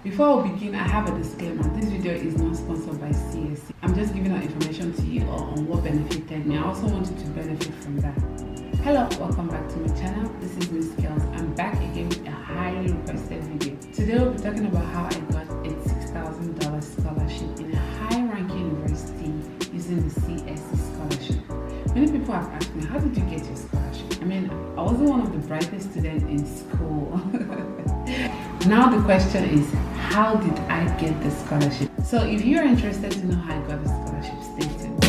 Before we begin, I have a disclaimer. This video is not sponsored by CSC. I'm just giving out information to you all on what benefited me. I also want you to benefit from that. Hello, welcome back to my channel. This is Mizkels. I'm back again with a highly requested video. Today we'll be talking about how I got a $6,000 scholarship in a high-ranking university using the CSC scholarship. Many people have asked me, how did you get your scholarship? I mean, I wasn't one of the brightest students in school. Now the question is, how did I get the scholarship? So if you're interested to know how I got the scholarship, stay tuned.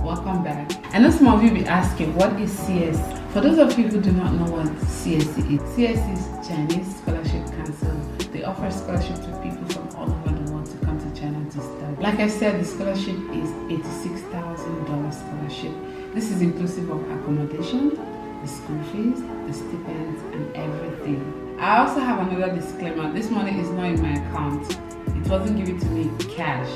Welcome back. I know some of you will be asking, what is CSC? For those of you who do not know what CSC is, CSC is Chinese Scholarship Council. They offer scholarship to people from all over the world to come to China to study. Like I said, the scholarship is $86,000 scholarship. This is inclusive of accommodation, the school fees, the stipends, and everything. I also have another disclaimer. This money is not in my account. It wasn't given to me cash.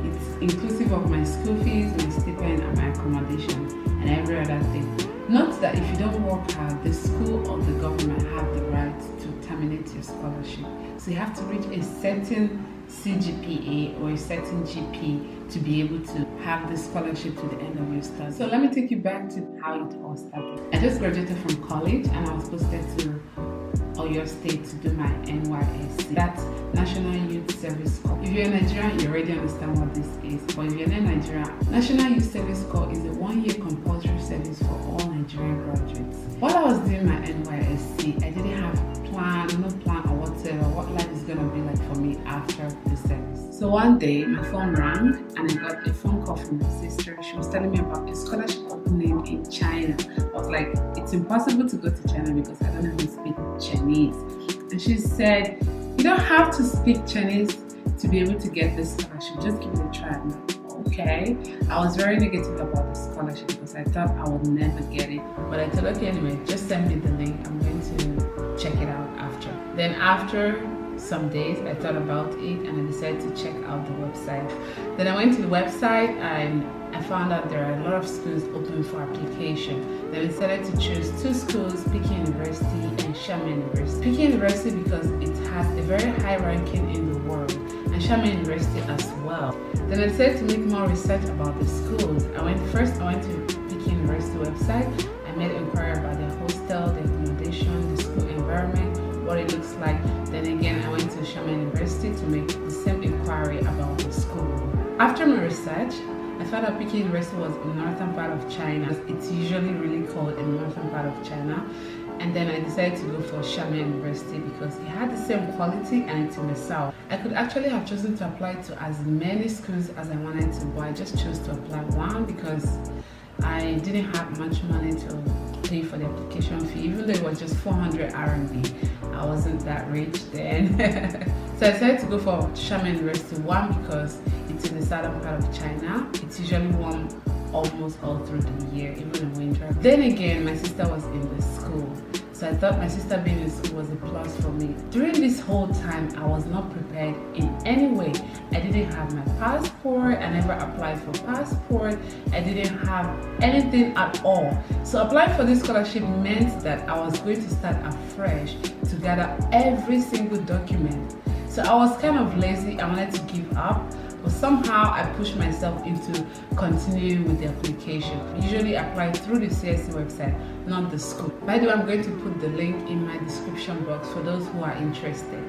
It's inclusive of my school fees, my stipend, and my accommodation, and every other thing. Note that if you don't work hard, the school or the government have the right to terminate your scholarship. So you have to reach a certain CGPA or a certain GP to be able to have the scholarship to the end of your study. So let me take you back to how it all started. I just graduated from college and I was posted to Oyo State to do my NYSC. That's National Youth Service Corps. If you're a Nigerian, you already understand what this is. But if you're not Nigerian, National Youth Service Corps is a one-year compulsory service for all Nigerian graduates. While I was doing my NYSC, I didn't have no plan or whatever, what life is going to be like for me after the service. So one day, my phone rang and I got a phone call from my sister. She was telling me about a scholarship opening in China. I was like, it's impossible to go to China because I don't even speak Chinese. And she said, you don't have to speak Chinese to be able to get this scholarship. Just give it a try. I'm like, okay. I was very negative about the scholarship because I thought I would never get it. But I thought, okay, anyway, just send me the link. I'm going to check it out after. Then after some days, I thought about it and I decided to check out the website. Then I went to the website and I found out there are a lot of schools open for application. Then I decided to choose two schools, Peking University and Xiamen University. Peking University because it has a very high ranking in the world, and Xiamen University as well. Then I decided to make more research about the schools. I went to Peking University website. I made inquiry about their hostel, the accommodation, the school environment, what it looks like. Then again, I went to Xiamen University to make the same inquiry about the school. After my research, I found out Peking University was in the northern part of China. It's usually really cold in the northern part of China. And then I decided to go for Xiamen University because it had the same quality and it's in the south. I could actually have chosen to apply to as many schools as I wanted to, but I just chose to apply one because I didn't have much money to pay for the application fee, even though it was just 400 RMB. I wasn't that rich then. So I decided to go for Xiamen University, one because it's in the southern part of China. It's usually warm almost all through the year, even in winter. Then again, my sister was in the school. So I thought my sister being in school was a plus for me. During this whole time, I was not prepared in any way. I didn't have my passport. I never applied for passport. I didn't have anything at all. So applying for this scholarship meant that I was going to start afresh to gather every single document. So I was kind of lazy. I wanted to give up. But somehow I pushed myself into continuing with the application. I usually apply through the CSC website, not the school. By the way, I'm going to put the link in my description box for those who are interested.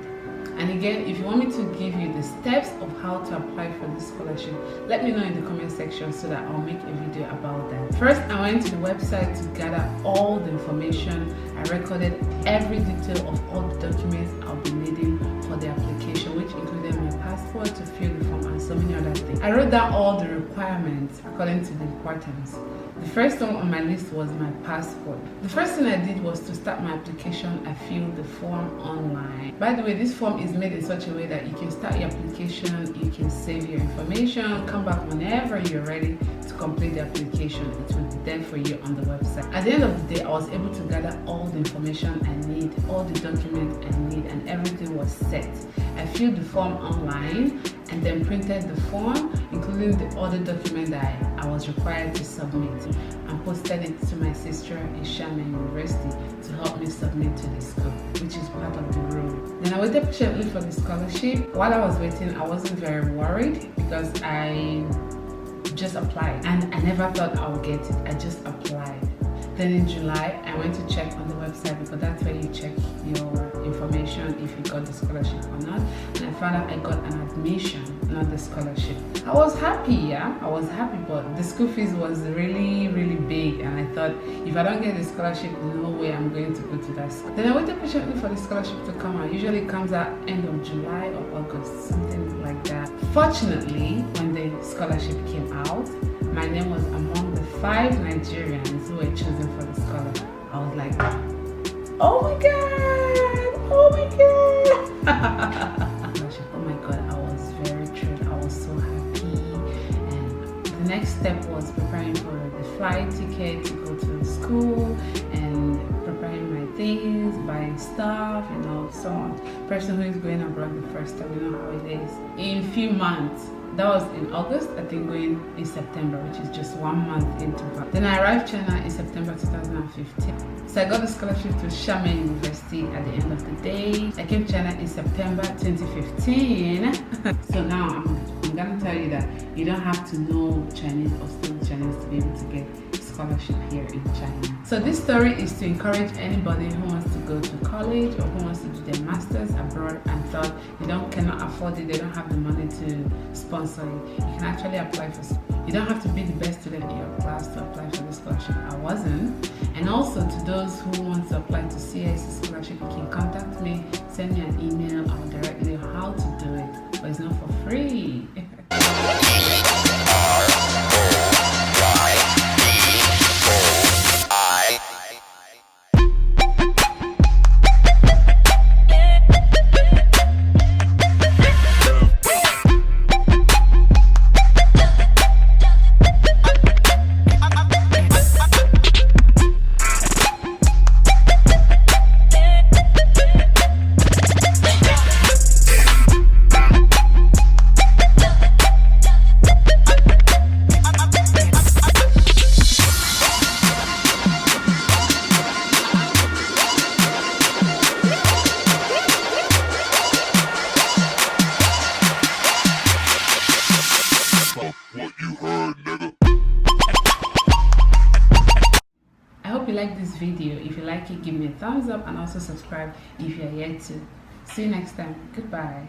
And again, if you want me to give you the steps of how to apply for this scholarship, let me know in the comment section so that I'll make a video about that. First, I went to the website to gather all the information. I recorded every detail of all the documents I'll be needing for the application, which included my passport to fill the form and so many other things. I wrote down all the requirements according to the importance. The first one on my list was my passport. The first thing I did was to start my application. I filled the form online. By the way, this form is made in such a way that you can start your application, you can save your information, come back whenever you're ready to complete the application. It will be there for you on the website. At the end of the day, I was able to gather all the information I need, all the documents I need, and everything was set. I filled the form online and then printed the form, including the other document that I was required to submit, and posted it to my sister in Xiamen University to help me submit to the school. which is part of the rule. Then I waited patiently for the scholarship. While I was waiting, I wasn't very worried because I just applied and I never thought I would get it. I just applied. Then in July, I went to check on the website because that's where you check your information if you got the scholarship or not. And I found out I got an admission, not the scholarship. I was happy, yeah, I was happy, but the school fees was really, really big. And I thought, if I don't get the scholarship, no way I'm going to go to that school. Then I waited patiently for the scholarship to come out. Usually it comes out end of July or August, something like that. Fortunately, when the scholarship came out, my name was among the 5 Nigerians who were chosen for the scholarship. I was like, oh my god, oh my god. Oh my god, I was very thrilled. I was so happy. And the next step was preparing for the flight ticket to go to the school and preparing my things, buying stuff, you know, so much. Person who is going abroad the first time, you know how it is. In few months. That was in August, I think going in September, which is just 1 month into it. Then I arrived China in September 2015. So I got the scholarship to Xiamen University at the end of the day. I came to China in September 2015. So now I'm gonna tell you that you don't have to know Chinese or study Chinese to be able to get scholarship here in China. So this story is to encourage anybody who wants to go to college or who wants to do their masters abroad and thought they cannot afford it, they don't have the money to sponsor it. You can actually apply for. You don't have to be the best student in your class to apply for the scholarship. I wasn't. And also to those who want to apply to CS scholarship, you can contact me, send me an email, I'll direct you how to do it. But it's not for free. I hope you like this video. If you like it, give me a thumbs up and also subscribe if you are yet to. See you next time. Goodbye.